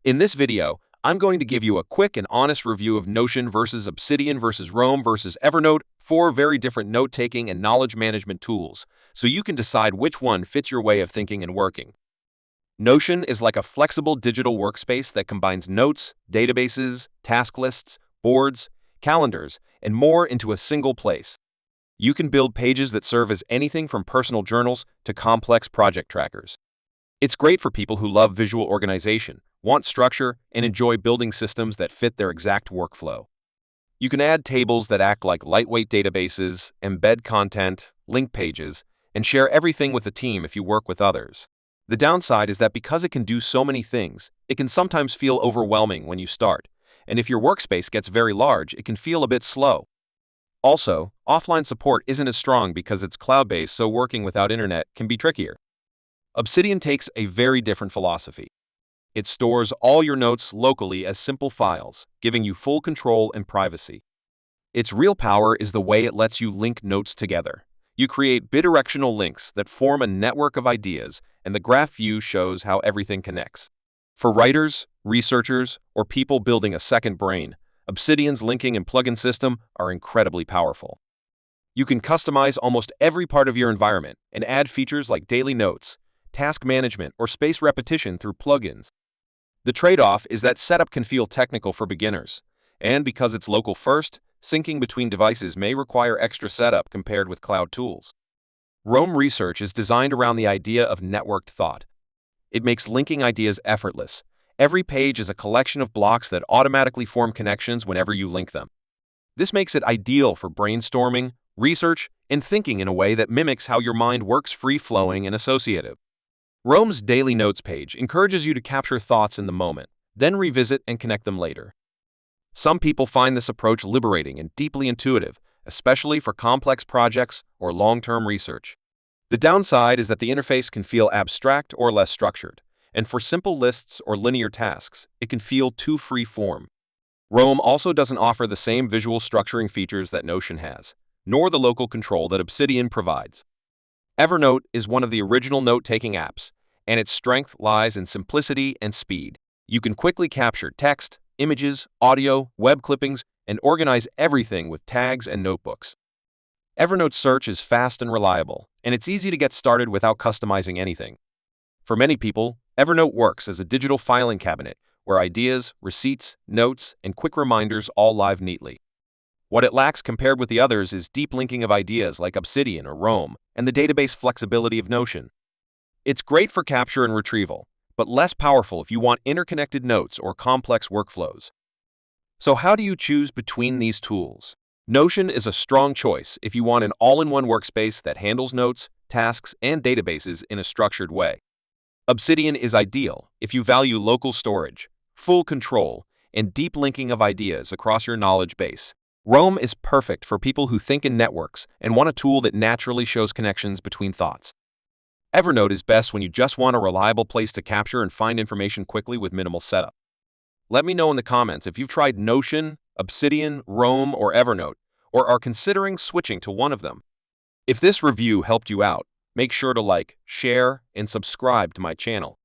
In this video, I'm going to give you a quick and honest review of Notion versus Obsidian versus Roam versus Evernote, four very different note-taking and knowledge management tools, so you can decide which one fits your way of thinking and working. Notion is like a flexible digital workspace that combines notes, databases, task lists, boards, calendars, and more into a single place. You can build pages that serve as anything from personal journals to complex project trackers. It's great for people who love visual organization, want structure, and enjoy building systems that fit their exact workflow. You can add tables that act like lightweight databases, embed content, link pages, and share everything with a team if you work with others. The downside is that because it can do so many things, it can sometimes feel overwhelming when you start, and if your workspace gets very large, it can feel a bit slow. Also, offline support isn't as strong because it's cloud-based, so working without internet can be trickier. Obsidian takes a very different philosophy. It stores all your notes locally as simple files, giving you full control and privacy. Its real power is the way it lets you link notes together. You create bidirectional links that form a network of ideas, and the graph view shows how everything connects. For writers, researchers, or people building a second brain, Obsidian's linking and plugin system are incredibly powerful. You can customize almost every part of your environment and add features like daily notes, task management, or space repetition through plugins. The trade-off is that setup can feel technical for beginners, and because it's local first, syncing between devices may require extra setup compared with cloud tools. Roam Research is designed around the idea of networked thought. It makes linking ideas effortless. Every page is a collection of blocks that automatically form connections whenever you link them. This makes it ideal for brainstorming, research, and thinking in a way that mimics how your mind works, free-flowing and associative. Roam's Daily Notes page encourages you to capture thoughts in the moment, then revisit and connect them later. Some people find this approach liberating and deeply intuitive, especially for complex projects or long-term research. The downside is that the interface can feel abstract or less structured, and for simple lists or linear tasks, it can feel too free-form. Roam also doesn't offer the same visual structuring features that Notion has, nor the local control that Obsidian provides. Evernote is one of the original note-taking apps, and its strength lies in simplicity and speed. You can quickly capture text, images, audio, web clippings, and organize everything with tags and notebooks. Evernote's search is fast and reliable, and it's easy to get started without customizing anything. For many people, Evernote works as a digital filing cabinet where ideas, receipts, notes, and quick reminders all live neatly. What it lacks compared with the others is deep linking of ideas like Obsidian or Roam, and the database flexibility of Notion. It's great for capture and retrieval, but less powerful if you want interconnected notes or complex workflows. So how do you choose between these tools? Notion is a strong choice if you want an all-in-one workspace that handles notes, tasks, and databases in a structured way. Obsidian is ideal if you value local storage, full control, and deep linking of ideas across your knowledge base. Roam is perfect for people who think in networks and want a tool that naturally shows connections between thoughts. Evernote is best when you just want a reliable place to capture and find information quickly with minimal setup. Let me know in the comments if you've tried Notion, Obsidian, Roam, or Evernote, or are considering switching to one of them. If this review helped you out, make sure to like, share, and subscribe to my channel.